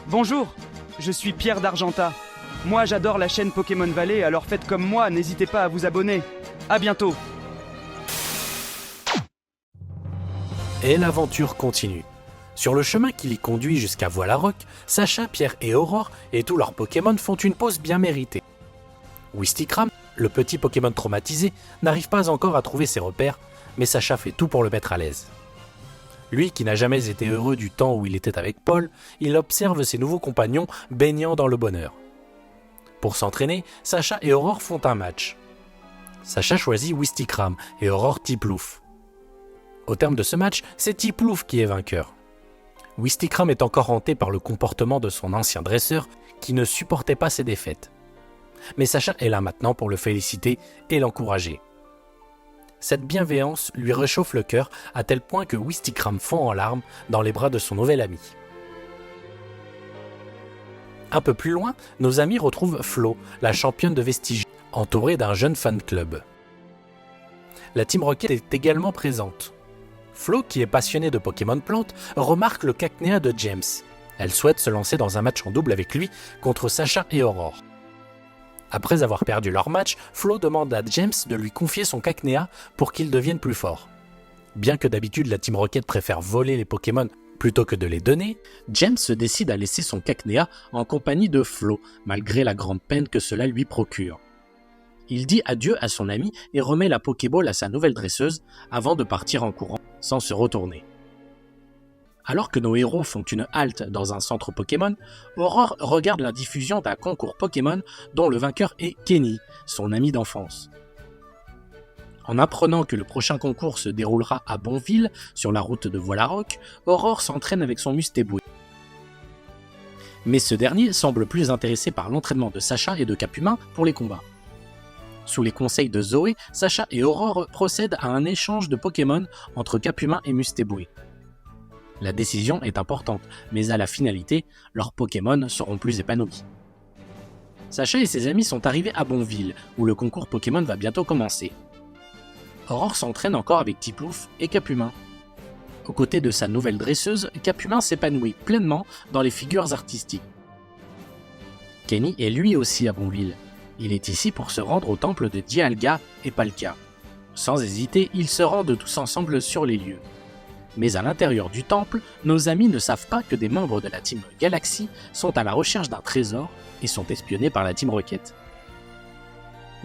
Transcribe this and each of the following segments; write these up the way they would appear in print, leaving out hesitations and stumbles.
Bonjour, je suis Pierre d'Argenta. Moi j'adore la chaîne Pokémon Valley, alors faites comme moi, n'hésitez pas à vous abonner. À bientôt. Et l'aventure continue. Sur le chemin qui les conduit jusqu'à Voilarock, Sacha, Pierre et Aurore et tous leurs Pokémon font une pause bien méritée. Wistikram, le petit Pokémon traumatisé, n'arrive pas encore à trouver ses repères, mais Sacha fait tout pour le mettre à l'aise. Lui qui n'a jamais été heureux du temps où il était avec Paul, il observe ses nouveaux compagnons baignant dans le bonheur. Pour s'entraîner, Sacha et Aurore font un match. Sacha choisit Wistikram et Aurore Tiplouf. Au terme de ce match, c'est Tiplouf qui est vainqueur. Wistikram est encore hanté par le comportement de son ancien dresseur qui ne supportait pas ses défaites. Mais Sacha est là maintenant pour le féliciter et l'encourager. Cette bienveillance lui réchauffe le cœur à tel point que Wistikram fond en larmes dans les bras de son nouvel ami. Un peu plus loin, nos amis retrouvent Flo, la championne de Vestigia, entourée d'un jeune fan club. La Team Rocket est également présente. Flo, qui est passionnée de Pokémon plantes, remarque le cacnéa de James. Elle souhaite se lancer dans un match en double avec lui contre Sacha et Aurore. Après avoir perdu leur match, Flo demande à James de lui confier son cacnéa pour qu'il devienne plus fort. Bien que d'habitude la Team Rocket préfère voler les Pokémon plutôt que de les donner, James se décide à laisser son cacnéa en compagnie de Flo, malgré la grande peine que cela lui procure. Il dit adieu à son ami et remet la Pokéball à sa nouvelle dresseuse avant de partir en courant sans se retourner. Alors que nos héros font une halte dans un centre Pokémon, Aurore regarde la diffusion d'un concours Pokémon dont le vainqueur est Kenny, son ami d'enfance. En apprenant que le prochain concours se déroulera à Bonville, sur la route de Voilarock, Aurore s'entraîne avec son Mustéboué. Mais ce dernier semble plus intéressé par l'entraînement de Sacha et de Capumin pour les combats. Sous les conseils de Zoé, Sacha et Aurore procèdent à un échange de Pokémon entre Capumin et Mustéboué. La décision est importante, mais à la finalité, leurs Pokémon seront plus épanouis. Sacha et ses amis sont arrivés à Bonville, où le concours Pokémon va bientôt commencer. Aurore s'entraîne encore avec Tiplouf et Capumin. Aux côtés de sa nouvelle dresseuse, Capumin s'épanouit pleinement dans les figures artistiques. Kenny est lui aussi à Bonville. Il est ici pour se rendre au temple de Dialga et Palkia. Sans hésiter, ils se rendent tous ensemble sur les lieux. Mais à l'intérieur du temple, nos amis ne savent pas que des membres de la Team Galaxy sont à la recherche d'un trésor et sont espionnés par la Team Rocket.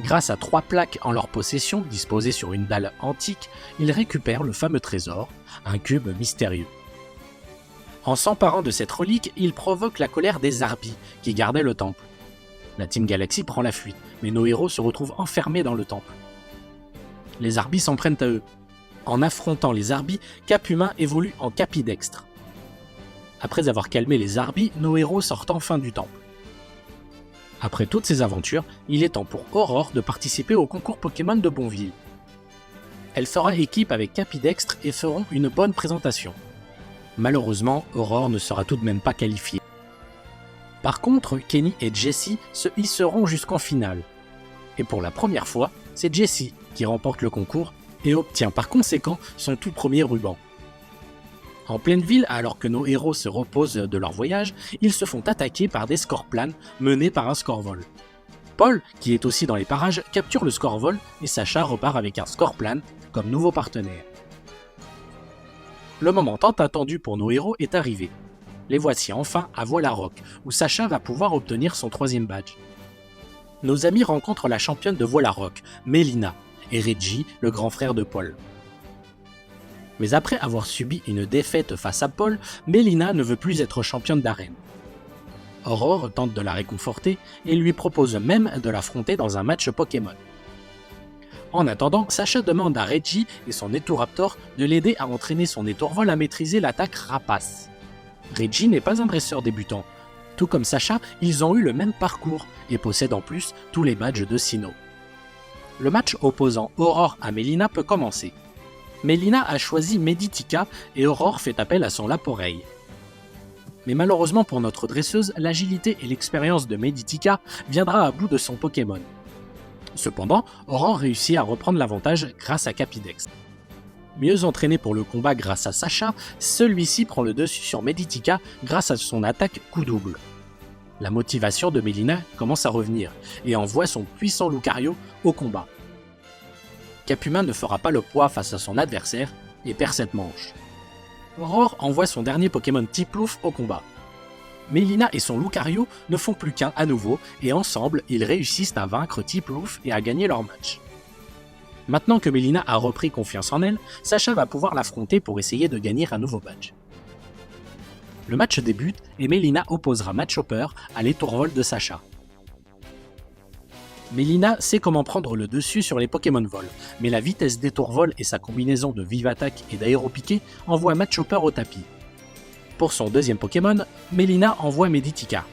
Grâce à 3 plaques en leur possession, disposées sur une dalle antique, ils récupèrent le fameux trésor, un cube mystérieux. En s'emparant de cette relique, ils provoquent la colère des Arbis, qui gardaient le temple. La Team Galaxy prend la fuite, mais nos héros se retrouvent enfermés dans le temple. Les Arbis s'en prennent à eux. En affrontant les Arbis, Capumin évolue en Capidextre. Après avoir calmé les Arbis, nos héros sortent enfin du temple. Après toutes ces aventures, il est temps pour Aurore de participer au concours Pokémon de Bonville. Elle fera équipe avec Capidextre et feront une bonne présentation. Malheureusement, Aurore ne sera tout de même pas qualifiée. Par contre, Kenny et Jessie se hisseront jusqu'en finale. Et pour la première fois, c'est Jessie qui remporte le concours et obtient par conséquent son tout premier ruban. En pleine ville, alors que nos héros se reposent de leur voyage, ils se font attaquer par des Scorplanes menés par un Scorvol. Paul, qui est aussi dans les parages, capture le Scorvol et Sacha repart avec un Scorplane comme nouveau partenaire. Le moment tant attendu pour nos héros est arrivé. Les voici enfin à Voilarock, où Sacha va pouvoir obtenir son 3e badge. Nos amis rencontrent la championne de Voilarock, Melina, et Reggie, le grand frère de Paul. Mais après avoir subi une défaite face à Paul, Melina ne veut plus être championne d'arène. Aurore tente de la réconforter et lui propose même de l'affronter dans un match Pokémon. En attendant, Sacha demande à Reggie et son Étouraptor de l'aider à entraîner son Étourvol à maîtriser l'attaque Rapace. Reggie n'est pas un dresseur débutant. Tout comme Sacha, ils ont eu le même parcours et possèdent en plus tous les badges de Sinnoh. Le match opposant Aurore à Melina peut commencer. Melina a choisi Meditika et Aurore fait appel à son Laporeille. Mais malheureusement pour notre dresseuse, l'agilité et l'expérience de Meditika viendra à bout de son Pokémon. Cependant, Aurore réussit à reprendre l'avantage grâce à Capidextre. Mieux entraîné pour le combat grâce à Sacha, celui-ci prend le dessus sur Meditica grâce à son attaque coup double. La motivation de Mileena commence à revenir et envoie son puissant Lucario au combat. Capumin ne fera pas le poids face à son adversaire et perd cette manche. Roar envoie son dernier Pokémon Tiplouf au combat. Mileena et son Lucario ne font plus qu'un à nouveau et ensemble ils réussissent à vaincre Tiplouf et à gagner leur match. Maintenant que Mileena a repris confiance en elle, Sacha va pouvoir l'affronter pour essayer de gagner un nouveau badge. Le match débute et Mileena opposera Machopper à l'étourvol de Sacha. Mileena sait comment prendre le dessus sur les Pokémon Vol, mais la vitesse d'étourvol et sa combinaison de Vive Attaque et d'Aéropiqué envoient Machopper au tapis. Pour son deuxième Pokémon, Mileena envoie Meditica.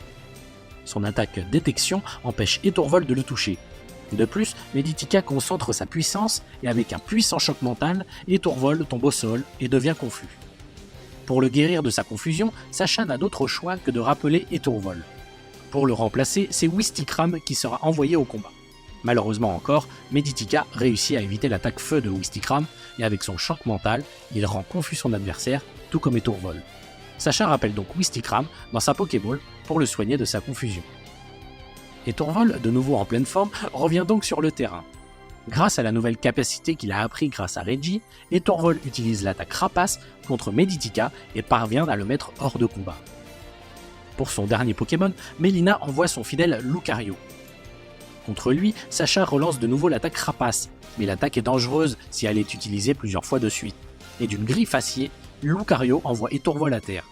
Son attaque détection empêche Étourvol de le toucher. De plus, Meditica concentre sa puissance et avec un puissant choc mental, Étourvol tombe au sol et devient confus. Pour le guérir de sa confusion, Sacha n'a d'autre choix que de rappeler Étourvol. Pour le remplacer, c'est Wistikram qui sera envoyé au combat. Malheureusement encore, Meditica réussit à éviter l'attaque feu de Wistikram et avec son choc mental, il rend confus son adversaire, tout comme Étourvol. Sacha rappelle donc Wistikram dans sa Pokéball pour le soigner de sa confusion. Étourvol, de nouveau en pleine forme, revient donc sur le terrain. Grâce à la nouvelle capacité qu'il a appris grâce à Reggie, Étourvol utilise l'attaque Rapace contre Meditica et parvient à le mettre hors de combat. Pour son dernier Pokémon, Mileena envoie son fidèle Lucario. Contre lui, Sacha relance de nouveau l'attaque Rapace, mais l'attaque est dangereuse si elle est utilisée plusieurs fois de suite. Et d'une griffe acier, Lucario envoie Étourvol à terre.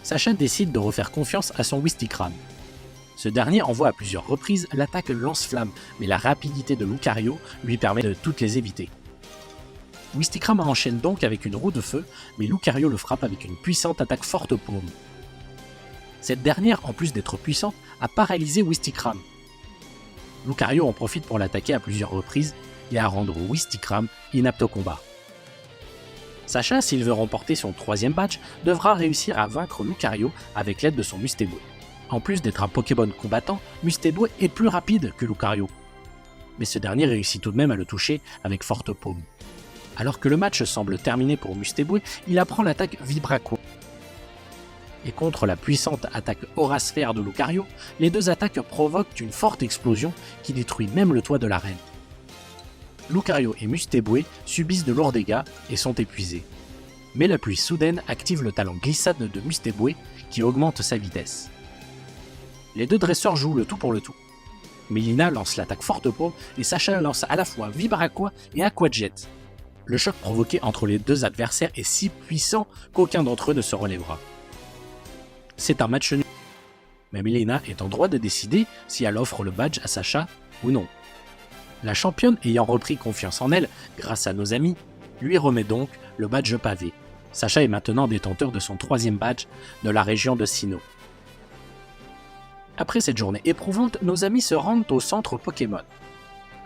Sacha décide de refaire confiance à son Wistikram. Ce dernier envoie à plusieurs reprises l'attaque lance-flamme, mais la rapidité de Lucario lui permet de toutes les éviter. Wistikram enchaîne donc avec une roue de feu, mais Lucario le frappe avec une puissante attaque forte paume. Cette dernière, en plus d'être puissante, a paralysé Wistikram. Lucario en profite pour l'attaquer à plusieurs reprises et à rendre Wistikram inapte au combat. Sacha, s'il veut remporter son troisième badge, devra réussir à vaincre Lucario avec l'aide de son Mustéboué. En plus d'être un Pokémon combattant, Mustéboué est plus rapide que Lucario. Mais ce dernier réussit tout de même à le toucher avec forte paume. Alors que le match semble terminé pour Mustéboué, il apprend l'attaque Vibraco. Et contre la puissante attaque Aura-Sphère de Lucario, les deux attaques provoquent une forte explosion qui détruit même le toit de l'arène. Lucario et Mustéboué subissent de lourds dégâts et sont épuisés. Mais la pluie soudaine active le talent glissade de Mustéboué qui augmente sa vitesse. Les deux dresseurs jouent le tout pour le tout. Mileena lance l'attaque forte paume et Sacha lance à la fois Vibracoa et Aqua Jet. Le choc provoqué entre les deux adversaires est si puissant qu'aucun d'entre eux ne se relèvera. C'est un match nul, mais Mileena est en droit de décider si elle offre le badge à Sacha ou non. La championne ayant repris confiance en elle grâce à nos amis, lui remet donc le badge pavé. Sacha est maintenant détenteur de son troisième badge de la région de Sinnoh. Après cette journée éprouvante, nos amis se rendent au centre Pokémon.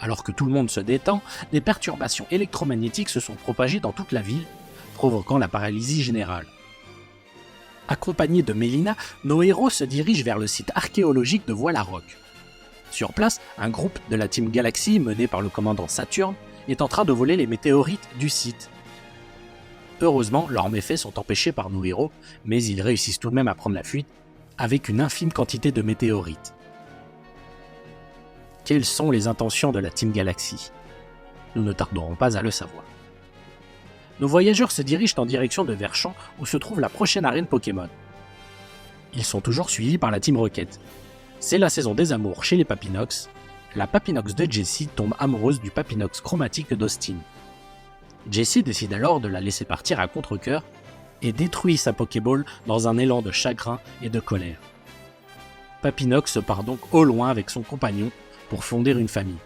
Alors que tout le monde se détend, des perturbations électromagnétiques se sont propagées dans toute la ville, provoquant la paralysie générale. Accompagnés de Mileena, nos héros se dirigent vers le site archéologique de Voilaroc. Sur place, un groupe de la Team Galaxy, mené par le commandant Saturne, est en train de voler les météorites du site. Heureusement, leurs méfaits sont empêchés par nos héros, mais ils réussissent tout de même à prendre la fuite, avec une infime quantité de météorites. Quelles sont les intentions de la Team Galaxy? Nous ne tarderons pas à le savoir. Nos voyageurs se dirigent en direction de Verchamp où se trouve la prochaine arène Pokémon. Ils sont toujours suivis par la Team Rocket. C'est la saison des amours chez les Papinox. La Papinox de Jessie tombe amoureuse du Papinox chromatique d'Austin. Jessie décide alors de la laisser partir à contre-cœur et détruit sa Pokéball dans un élan de chagrin et de colère. Papinox part donc au loin avec son compagnon pour fonder une famille.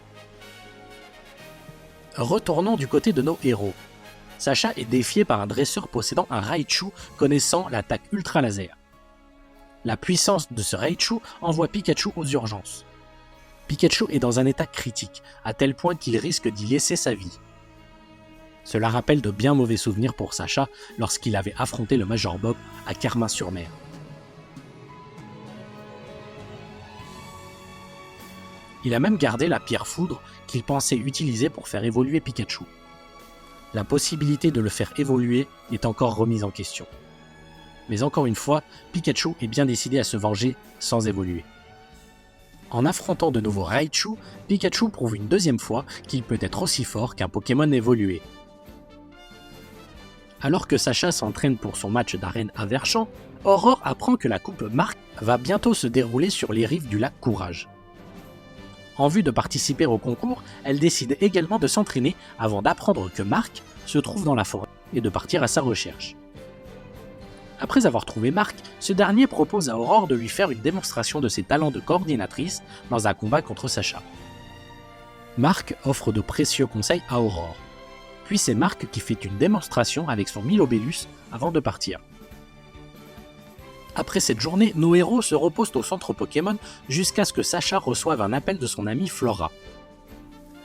Retournons du côté de nos héros. Sacha est défié par un dresseur possédant un Raichu connaissant l'attaque Ultra Laser. La puissance de ce Raichu envoie Pikachu aux urgences. Pikachu est dans un état critique, à tel point qu'il risque d'y laisser sa vie. Cela rappelle de bien mauvais souvenirs pour Sacha lorsqu'il avait affronté le Major Bob à Carmin-sur-Mer. Il a même gardé la pierre foudre qu'il pensait utiliser pour faire évoluer Pikachu. la possibilité de le faire évoluer est encore remise en question. Mais encore une fois, Pikachu est bien décidé à se venger sans évoluer. En affrontant de nouveau Raichu, Pikachu prouve une deuxième fois qu'il peut être aussi fort qu'un Pokémon évolué. Alors que Sacha s'entraîne pour son match d'arène à Verchamp, Aurore apprend que la Coupe Marc va bientôt se dérouler sur les rives du lac Courage. En vue de participer au concours, elle décide également de s'entraîner avant d'apprendre que Marc se trouve dans la forêt et de partir à sa recherche. Après avoir trouvé Marc, ce dernier propose à Aurore de lui faire une démonstration de ses talents de coordinatrice dans un combat contre Sacha. Marc offre de précieux conseils à Aurore. Puis c'est Marc qui fait une démonstration avec son Milobellus avant de partir. Après cette journée, nos héros se reposent au centre Pokémon jusqu'à ce que Sacha reçoive un appel de son amie Flora.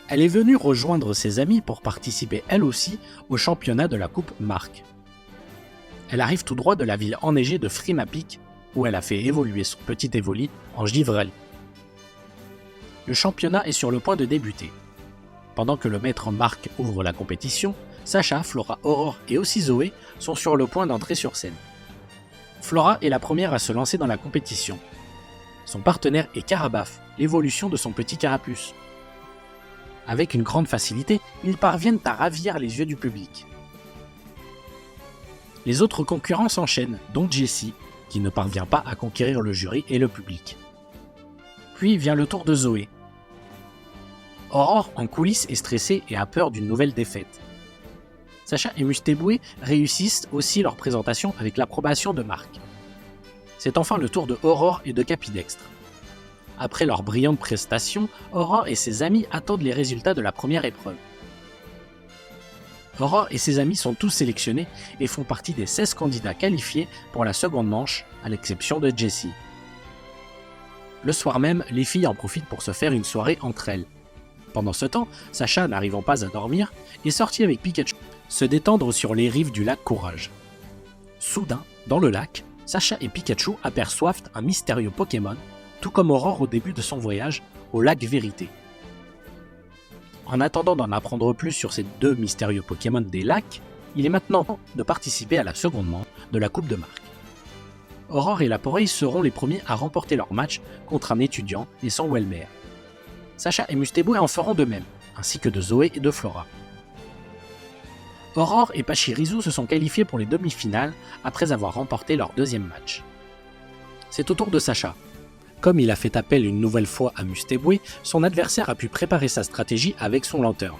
Elle est venue rejoindre ses amis pour participer elle aussi au championnat de la Coupe Marc. Elle arrive tout droit de la ville enneigée de Frimapic, où elle a fait évoluer son petit Evoli en Givralli. Le championnat est sur le point de débuter. Pendant que le maître Marc ouvre la compétition, Sacha, Flora, Aurore et aussi Zoé sont sur le point d'entrer sur scène. Flora est la première à se lancer dans la compétition. Son partenaire est Carabaf, l'évolution de son petit carapuce. Avec une grande facilité, ils parviennent à ravir les yeux du public. Les autres concurrents s'enchaînent, dont Jessie, qui ne parvient pas à conquérir le jury et le public. Puis vient le tour de Zoé. Aurore, en coulisses, est stressée et a peur d'une nouvelle défaite. Sacha et Mustéboué réussissent aussi leur présentation avec l'approbation de Marc. C'est enfin le tour de Aurore et de Capidextre. Après leur brillante prestation, Aurore et ses amis attendent les résultats de la première épreuve. Aurore et ses amis sont tous sélectionnés et font partie des 16 candidats qualifiés pour la seconde manche, à l'exception de Jessie. Le soir même, les filles en profitent pour se faire une soirée entre elles. Pendant ce temps, Sacha, n'arrivant pas à dormir, est sorti avec Pikachu se détendre sur les rives du lac Courage. Soudain, dans le lac, Sacha et Pikachu aperçoivent un mystérieux Pokémon, tout comme Aurore au début de son voyage au lac Vérité. En attendant d'en apprendre plus sur ces deux mystérieux Pokémon des lacs, il est maintenant temps de participer à la seconde manche de la Coupe de Marc. Aurore et Laporeille seront les premiers à remporter leur match contre un étudiant et son Welmer. Sacha et Mustéboué en feront de même, ainsi que de Zoé et de Flora. Aurore et Pachirisu se sont qualifiés pour les demi-finales après avoir remporté leur deuxième match. C'est au tour de Sacha. Comme il a fait appel une nouvelle fois à Mustéboué, son adversaire a pu préparer sa stratégie avec son lanterne.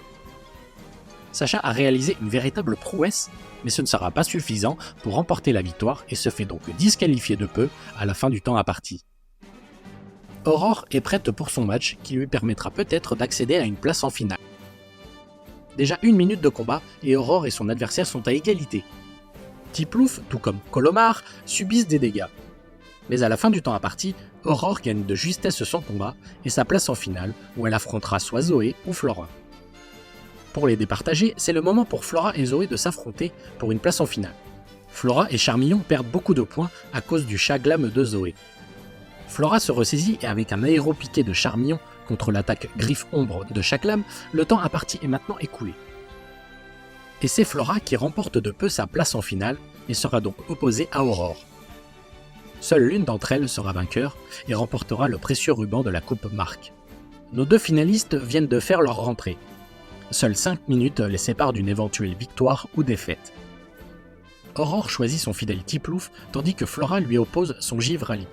Sacha a réalisé une véritable prouesse, mais ce ne sera pas suffisant pour remporter la victoire et se fait donc disqualifier de peu à la fin du temps imparti. Aurore est prête pour son match qui lui permettra peut-être d'accéder à une place en finale. Déjà 1 minute de combat et Aurore et son adversaire sont à égalité. Tiplouf, tout comme Colomar, subissent des dégâts. Mais à la fin du temps imparti, Aurore gagne de justesse son combat et sa place en finale où elle affrontera soit Zoé ou Flora. Pour les départager, c'est le moment pour Flora et Zoé de s'affronter pour une place en finale. Flora et Charmillon perdent beaucoup de points à cause du Chaglam de Zoé. Flora se ressaisit et avec un aéropiqué de Charmillon contre l'attaque Griffe-Ombre de Chaglam, le temps imparti est maintenant écoulé. Et c'est Flora qui remporte de peu sa place en finale et sera donc opposée à Aurore. Seule l'une d'entre elles sera vainqueur et remportera le précieux ruban de la Coupe Marc. Nos deux finalistes viennent de faire leur rentrée. Seules 5 minutes les séparent d'une éventuelle victoire ou défaite. Aurore choisit son fidèle Tiplouf tandis que Flora lui oppose son Givralli.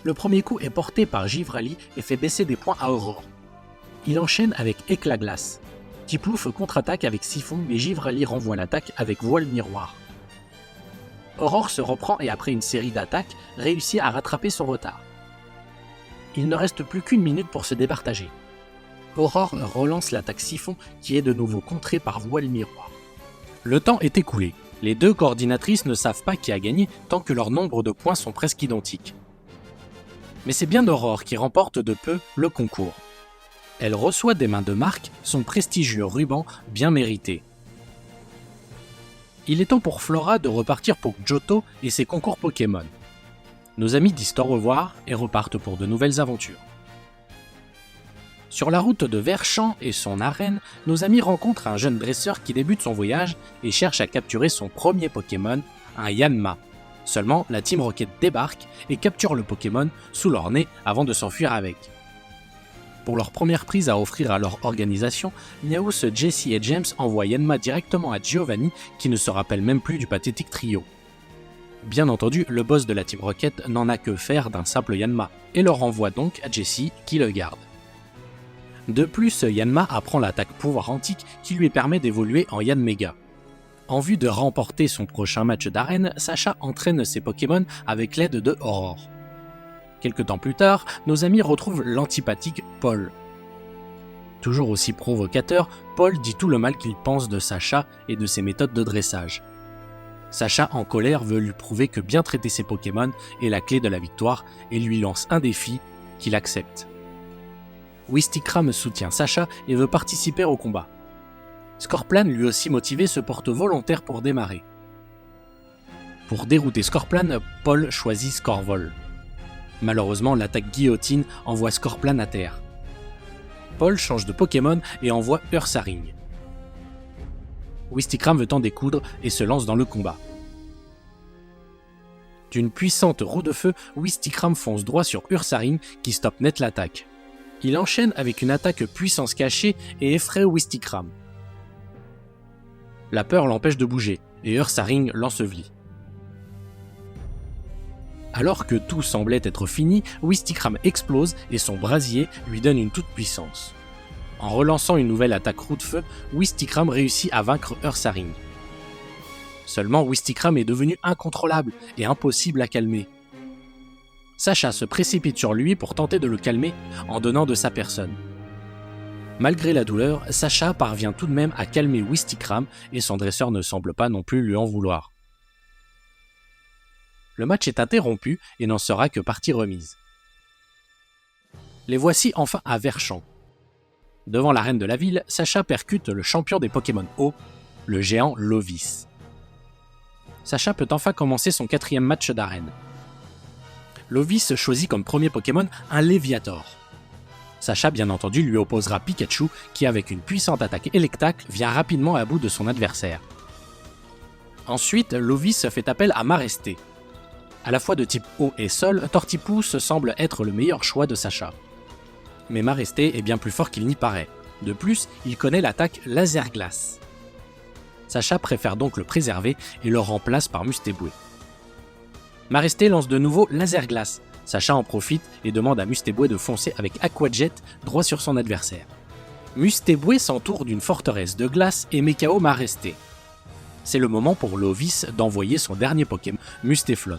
Le premier coup est porté par Givralli et fait baisser des points à Aurore. Il enchaîne avec Éclat Glace. Tiplouf contre-attaque avec Siphon et Givralli renvoie l'attaque avec Voile Miroir. Aurore se reprend et après une série d'attaques, réussit à rattraper son retard. Il ne reste plus qu'1 minute pour se départager. Aurore relance l'attaque Siphon qui est de nouveau contrée par Voile Miroir. Le temps est écoulé. Les deux coordinatrices ne savent pas qui a gagné tant que leurs nombres de points sont presque identiques. Mais c'est bien Aurore qui remporte de peu le concours. Elle reçoit des mains de Marc son prestigieux ruban bien mérité. Il est temps pour Flora de repartir pour Johto et ses concours Pokémon. Nos amis disent au revoir et repartent pour de nouvelles aventures. Sur la route de Verchamp et son arène, nos amis rencontrent un jeune dresseur qui débute son voyage et cherche à capturer son premier Pokémon, un Yanma. Seulement, la Team Rocket débarque et capture le Pokémon sous leur nez avant de s'enfuir avec. Pour leur première prise à offrir à leur organisation, Miaous, Jesse et James envoient Yanma directement à Giovanni qui ne se rappelle même plus du pathétique trio. Bien entendu, le boss de la Team Rocket n'en a que faire d'un simple Yanma et le renvoie donc à Jesse qui le garde. De plus, Yanma apprend l'attaque pouvoir antique qui lui permet d'évoluer en Yanmega. En vue de remporter son prochain match d'arène, Sacha entraîne ses Pokémon avec l'aide de Aurore. Quelque temps plus tard, nos amis retrouvent l'antipathique Paul. Toujours aussi provocateur, Paul dit tout le mal qu'il pense de Sacha et de ses méthodes de dressage. Sacha, en colère, veut lui prouver que bien traiter ses Pokémon est la clé de la victoire et lui lance un défi qu'il accepte. Wistikram soutient Sacha et veut participer au combat. Scorplan, lui aussi motivé, se porte volontaire pour démarrer. Pour dérouter Scorplan, Paul choisit Scorvol. Malheureusement, l'attaque guillotine envoie Scorplan à terre. Paul change de Pokémon et envoie Ursaring. Wistikram veut en découdre et se lance dans le combat. D'une puissante roue de feu, Wistikram fonce droit sur Ursaring qui stoppe net l'attaque. Il enchaîne avec une attaque puissance cachée et effraie Wistikram. La peur l'empêche de bouger et Ursaring l'ensevelit. Alors que tout semblait être fini, Wistikram explose et son brasier lui donne une toute puissance. En relançant une nouvelle attaque roue de feu, Wistikram réussit à vaincre Ursaring. Seulement Wistikram est devenu incontrôlable et impossible à calmer. Sacha se précipite sur lui pour tenter de le calmer en donnant de sa personne. Malgré la douleur, Sacha parvient tout de même à calmer Wistikram et son dresseur ne semble pas non plus lui en vouloir. Le match est interrompu et n'en sera que partie remise. Les voici enfin à Verchamp. Devant l'arène de la ville, Sacha percute le champion des Pokémon eau, le géant Lovis. Sacha peut enfin commencer son 4e match d'arène. Lovis choisit comme premier Pokémon un Léviator. Sacha, bien entendu, lui opposera Pikachu qui, avec une puissante attaque électacle, vient rapidement à bout de son adversaire. Ensuite, Lovis fait appel à Maresté. À la fois de type eau et sol, Tortipousse semble être le meilleur choix de Sacha. Mais Maresté est bien plus fort qu'il n'y paraît. De plus, il connaît l'attaque Laser Glace. Sacha préfère donc le préserver et le remplace par Mustéboué. Maresté lance de nouveau Laser Glace. Sacha en profite et demande à Mustéboué de foncer avec Aqua Jet droit sur son adversaire. Mustéboué s'entoure d'une forteresse de glace et met KO Maresté. C'est le moment pour Lovis d'envoyer son dernier Pokémon, Mustéflot.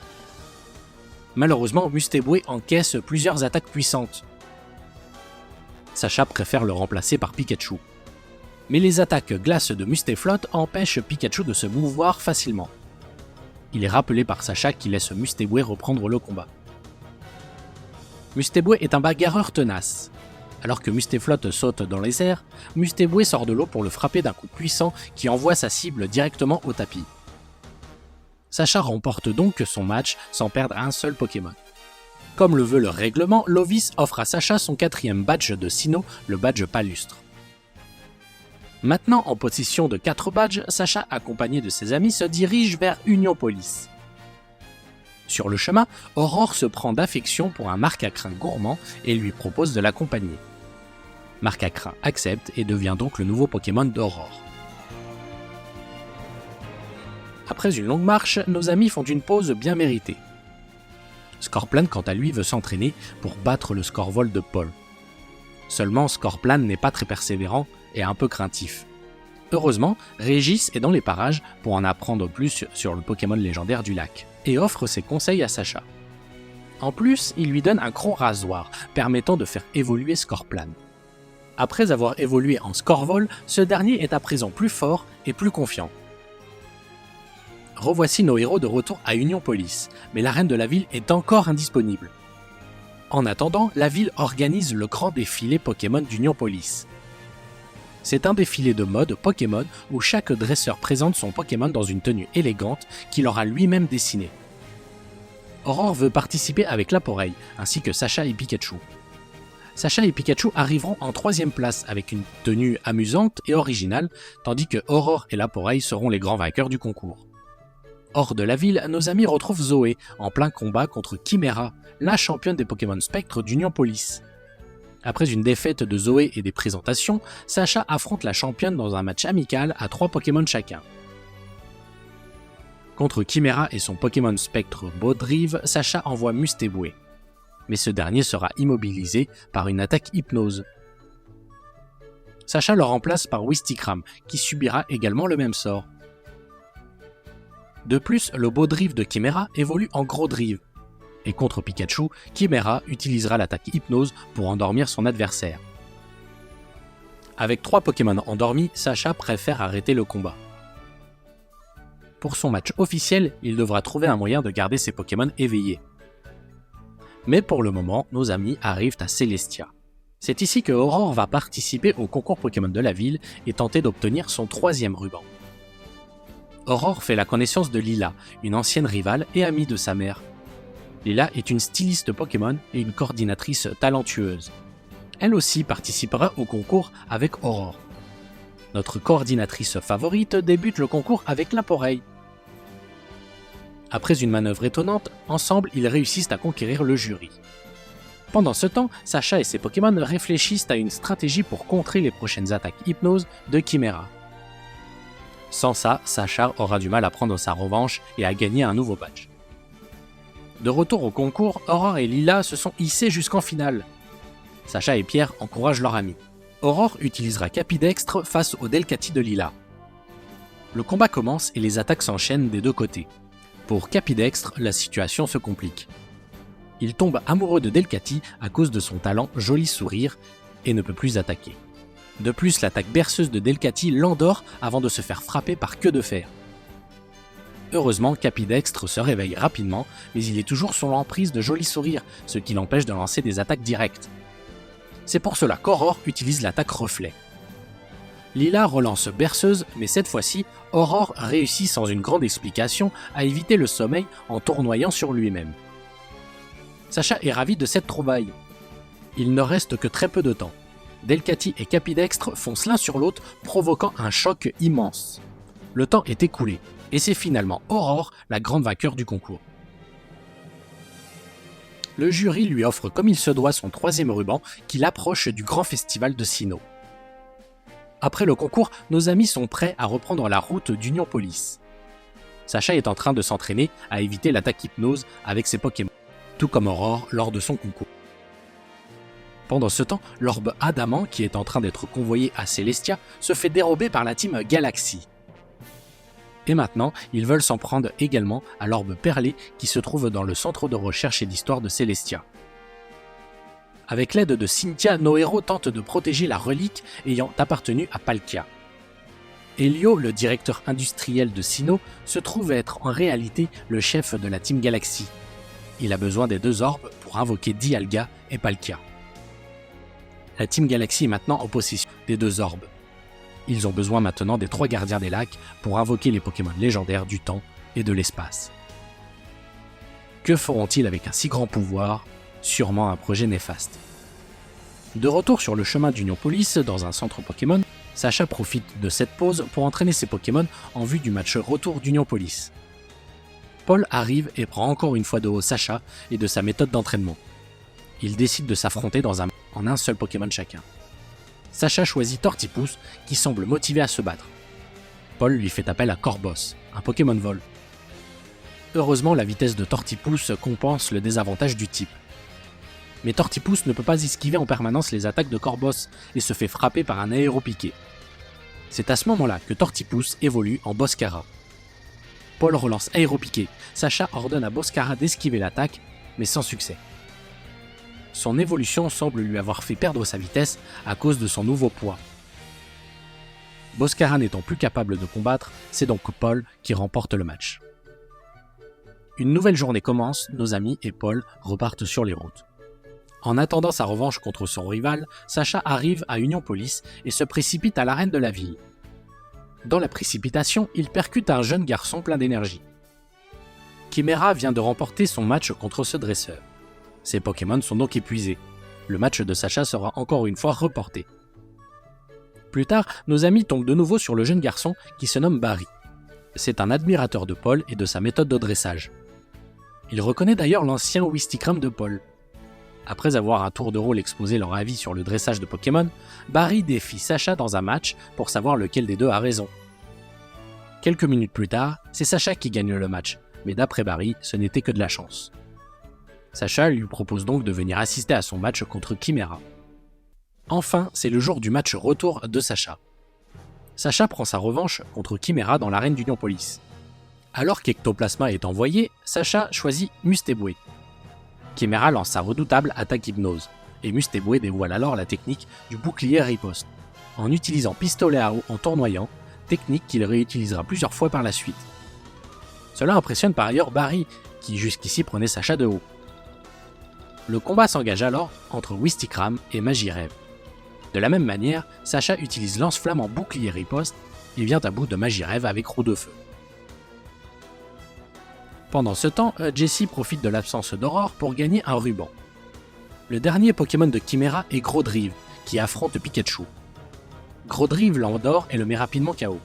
Malheureusement, Mustéboué encaisse plusieurs attaques puissantes. Sacha préfère le remplacer par Pikachu. Mais les attaques glace de Mustéflot empêchent Pikachu de se mouvoir facilement. Il est rappelé par Sacha qui laisse Mustéboué reprendre le combat. Mustéboué est un bagarreur tenace. Alors que Mustéflot saute dans les airs, Mustéboué sort de l'eau pour le frapper d'un coup puissant qui envoie sa cible directement au tapis. Sacha remporte donc son match sans perdre un seul Pokémon. Comme le veut le règlement, Lovis offre à Sacha son 4e badge de Sinnoh, le badge palustre. Maintenant en possession de 4 badges, Sacha, accompagné de ses amis, se dirige vers Uniopolis. Sur le chemin, Aurore se prend d'affection pour un Marcacrin gourmand et lui propose de l'accompagner. Marcacrin accepte et devient donc le nouveau Pokémon d'Aurore. Après une longue marche, nos amis font une pause bien méritée. Scorplan, quant à lui, veut s'entraîner pour battre le Scorvol de Paul. Seulement, Scorplan n'est pas très persévérant et un peu craintif. Heureusement, Régis est dans les parages pour en apprendre plus sur le Pokémon légendaire du lac, et offre ses conseils à Sacha. En plus, il lui donne un cron rasoir, permettant de faire évoluer Scorplan. Après avoir évolué en Scorvol, ce dernier est à présent plus fort et plus confiant. Revoici nos héros de retour à Uniopolis, mais la reine de la ville est encore indisponible. En attendant, la ville organise le grand défilé Pokémon d'Uniopolis. C'est un défilé de mode Pokémon où chaque dresseur présente son Pokémon dans une tenue élégante qu'il aura lui-même dessinée. Aurore veut participer avec Laporeille, ainsi que Sacha et Pikachu. Sacha et Pikachu arriveront en 3e place avec une tenue amusante et originale, tandis que Aurore et Laporeille seront les grands vainqueurs du concours. Hors de la ville, nos amis retrouvent Zoé en plein combat contre Chimera, la championne des Pokémon Spectre d'Union Police. Après une défaite de Zoé et des présentations, Sacha affronte la championne dans un match amical à 3 Pokémon chacun. Contre Chimera et son Pokémon Spectre Baudrive, Sacha envoie Mustéboué. Mais ce dernier sera immobilisé par une attaque hypnose. Sacha le remplace par Wistikram, qui subira également le même sort. De plus, le Baudrive de Chimera évolue en Gros Drive. Et contre Pikachu, Chimera utilisera l'attaque hypnose pour endormir son adversaire. Avec 3 Pokémon endormis, Sacha préfère arrêter le combat. Pour son match officiel, il devra trouver un moyen de garder ses Pokémon éveillés. Mais pour le moment, nos amis arrivent à Célestia. C'est ici que Aurore va participer au concours Pokémon de la ville et tenter d'obtenir son 3e ruban. Aurore fait la connaissance de Lila, une ancienne rivale et amie de sa mère. Lila est une styliste Pokémon et une coordinatrice talentueuse. Elle aussi participera au concours avec Aurore. Notre coordinatrice favorite débute le concours avec Laporeille. Après une manœuvre étonnante, ensemble ils réussissent à conquérir le jury. Pendant ce temps, Sacha et ses Pokémon réfléchissent à une stratégie pour contrer les prochaines attaques hypnose de Chimera. Sans ça, Sacha aura du mal à prendre sa revanche et à gagner un nouveau badge. De retour au concours, Aurore et Lila se sont hissés jusqu'en finale. Sacha et Pierre encouragent leur ami. Aurore utilisera Capidextre face au Delcatty de Lila. Le combat commence et les attaques s'enchaînent des deux côtés. Pour Capidextre, la situation se complique. Il tombe amoureux de Delcatty à cause de son talent Joli Sourire et ne peut plus attaquer. De plus, l'attaque berceuse de Delcatty l'endort avant de se faire frapper par Queue de Fer. Heureusement, Capidextre se réveille rapidement, mais il est toujours sous l'emprise de Joli Sourire, ce qui l'empêche de lancer des attaques directes. C'est pour cela qu'Aurore utilise l'attaque Reflet. Lila relance Berceuse, mais cette fois-ci, Aurore réussit sans une grande explication à éviter le sommeil en tournoyant sur lui-même. Sacha est ravi de cette trouvaille. Il ne reste que très peu de temps. Delcatty et Capidextre foncent l'un sur l'autre, provoquant un choc immense. Le temps est écoulé, et c'est finalement Aurore, la grande vainqueur du concours. Le jury lui offre comme il se doit son 3e ruban qu'il approche du grand festival de Sinnoh. Après le concours, nos amis sont prêts à reprendre la route d'Union Police. Sacha est en train de s'entraîner à éviter l'attaque hypnose avec ses Pokémon, tout comme Aurore lors de son concours. Pendant ce temps, l'orbe Adamant, qui est en train d'être convoyé à Célestia, se fait dérober par la team Galaxy. Et maintenant, ils veulent s'en prendre également à l'orbe Perlé qui se trouve dans le centre de recherche et d'histoire de Célestia. Avec l'aide de Cynthia, nos héros tentent de protéger la relique ayant appartenu à Palkia. Elio, le directeur industriel de Sinnoh, se trouve être en réalité le chef de la Team Galaxy. Il a besoin des 2 orbes pour invoquer Dialga et Palkia. La Team Galaxy est maintenant en possession des 2 orbes. Ils ont besoin maintenant des 3 gardiens des lacs pour invoquer les Pokémon légendaires du temps et de l'espace. Que feront-ils avec un si grand pouvoir ? Sûrement un projet néfaste. De retour sur le chemin d'Union Police, dans un centre Pokémon, Sacha profite de cette pause pour entraîner ses Pokémon en vue du match retour d'Union Police. Paul arrive et prend encore une fois de haut Sacha et de sa méthode d'entraînement. Ils décident de s'affronter en un seul Pokémon chacun. Sacha choisit Tortipousse, qui semble motivé à se battre. Paul lui fait appel à Corboss, un Pokémon vol. Heureusement, la vitesse de Tortipousse compense le désavantage du type. Mais Tortipousse ne peut pas esquiver en permanence les attaques de Corboss et se fait frapper par un aéropiqué. C'est à ce moment-là que Tortipousse évolue en Boscara. Paul relance aéropiqué, Sacha ordonne à Boscara d'esquiver l'attaque, mais sans succès. Son évolution semble lui avoir fait perdre sa vitesse à cause de son nouveau poids. Boscara n'étant plus capable de combattre, c'est donc Paul qui remporte le match. Une nouvelle journée commence, nos amis et Paul repartent sur les routes. En attendant sa revanche contre son rival, Sacha arrive à Union Police et se précipite à l'arène de la ville. Dans la précipitation, il percute un jeune garçon plein d'énergie. Chimera vient de remporter son match contre ce dresseur. Ses Pokémon sont donc épuisés. Le match de Sacha sera encore une fois reporté. Plus tard, nos amis tombent de nouveau sur le jeune garçon qui se nomme Barry. C'est un admirateur de Paul et de sa méthode de dressage. Il reconnaît d'ailleurs l'ancien Wistikram de Paul. Après avoir à tour de rôle exposé leur avis sur le dressage de Pokémon, Barry défie Sacha dans un match pour savoir lequel des deux a raison. Quelques minutes plus tard, c'est Sacha qui gagne le match, mais d'après Barry, ce n'était que de la chance. Sacha lui propose donc de venir assister à son match contre Chimera. Enfin, c'est le jour du match retour de Sacha. Sacha prend sa revanche contre Chimera dans l'arène d'Unionpolis. Alors qu'Ectoplasma est envoyé, Sacha choisit Mustéboué. Chimera lance sa redoutable attaque hypnose, et Mustéboué dévoile alors la technique du bouclier riposte, en utilisant pistolet à eau en tournoyant, technique qu'il réutilisera plusieurs fois par la suite. Cela impressionne par ailleurs Barry, qui jusqu'ici prenait Sacha de haut. Le combat s'engage alors entre Wistikram et Magirev. De la même manière, Sacha utilise lance-flamme en bouclier riposte et vient à bout de Magirev avec roue de feu. Pendant ce temps, Jessie profite de l'absence d'Aurore pour gagner un ruban. Le dernier Pokémon de Chimera est Grodrive, qui affronte Pikachu. Grodrive l'endort et le met rapidement KO.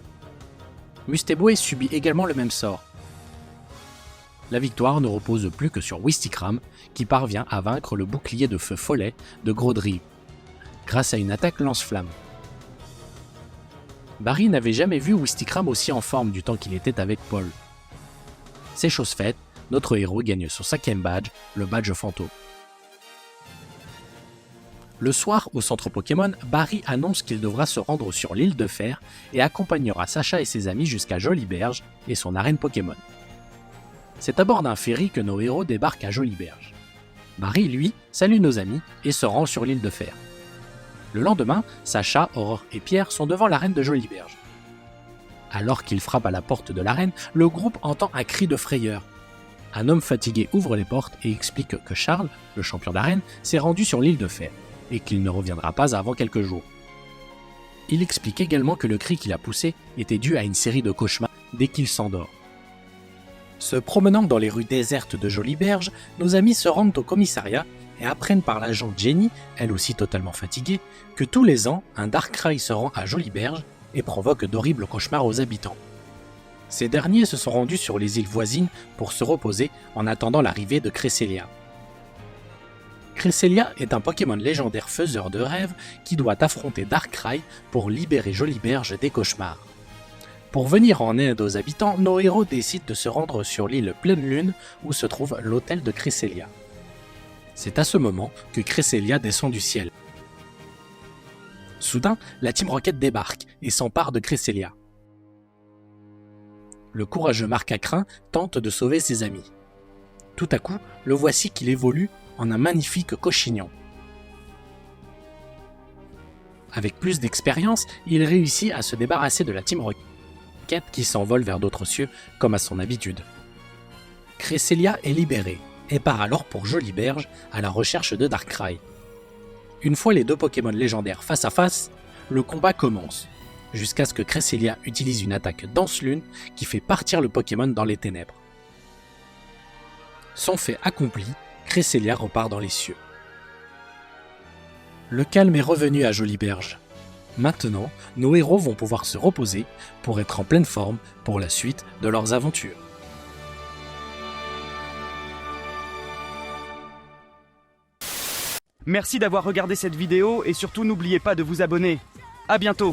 Mustéboué subit également le même sort. La victoire ne repose plus que sur Wistikram, qui parvient à vaincre le bouclier de feu follet de Grodrive, grâce à une attaque lance-flamme. Barry n'avait jamais vu Wistikram aussi en forme du temps qu'il était avec Paul. C'est chose faite, notre héros gagne son 5e badge, le badge fantôme. Le soir, au centre Pokémon, Barry annonce qu'il devra se rendre sur l'île de Fer et accompagnera Sacha et ses amis jusqu'à Joliberge et son arène Pokémon. C'est à bord d'un ferry que nos héros débarquent à Joliberge. Barry, lui, salue nos amis et se rend sur l'île de Fer. Le lendemain, Sacha, Aurore et Pierre sont devant l'arène de Joliberge. Alors qu'ils frappent à la porte de l'arène, le groupe entend un cri de frayeur. Un homme fatigué ouvre les portes et explique que Charles, le champion d'arène, s'est rendu sur l'île de Fer et qu'il ne reviendra pas avant quelques jours. Il explique également que le cri qu'il a poussé était dû à une série de cauchemars dès qu'il s'endort. Se promenant dans les rues désertes de Joliberge, nos amis se rendent au commissariat et apprennent par l'agent Jenny, elle aussi totalement fatiguée, que tous les ans, un Darkrai se rend à Joliberge et provoque d'horribles cauchemars aux habitants. Ces derniers se sont rendus sur les îles voisines pour se reposer en attendant l'arrivée de Cresselia. Cresselia est un Pokémon légendaire faiseur de rêves qui doit affronter Darkrai pour libérer Joliberge des cauchemars. Pour venir en aide aux habitants, nos héros décident de se rendre sur l'île Pleine Lune où se trouve l'hôtel de Cresselia. C'est à ce moment que Cresselia descend du ciel. Soudain, la Team Rocket débarque et s'empare de Cresselia. Le courageux Marcacrin tente de sauver ses amis. Tout à coup, le voici qu'il évolue en un magnifique Cochignon. Avec plus d'expérience, il réussit à se débarrasser de la Team Rocket qui s'envole vers d'autres cieux comme à son habitude. Cresselia est libérée et part alors pour Joliberge à la recherche de Darkrai. Une fois les deux Pokémon légendaires face à face, le combat commence, jusqu'à ce que Cresselia utilise une attaque Danse-Lune qui fait partir le Pokémon dans les ténèbres. Son fait accompli, Cresselia repart dans les cieux. Le calme est revenu à Joliberge. Maintenant, nos héros vont pouvoir se reposer pour être en pleine forme pour la suite de leurs aventures. Merci d'avoir regardé cette vidéo et surtout n'oubliez pas de vous abonner. À bientôt.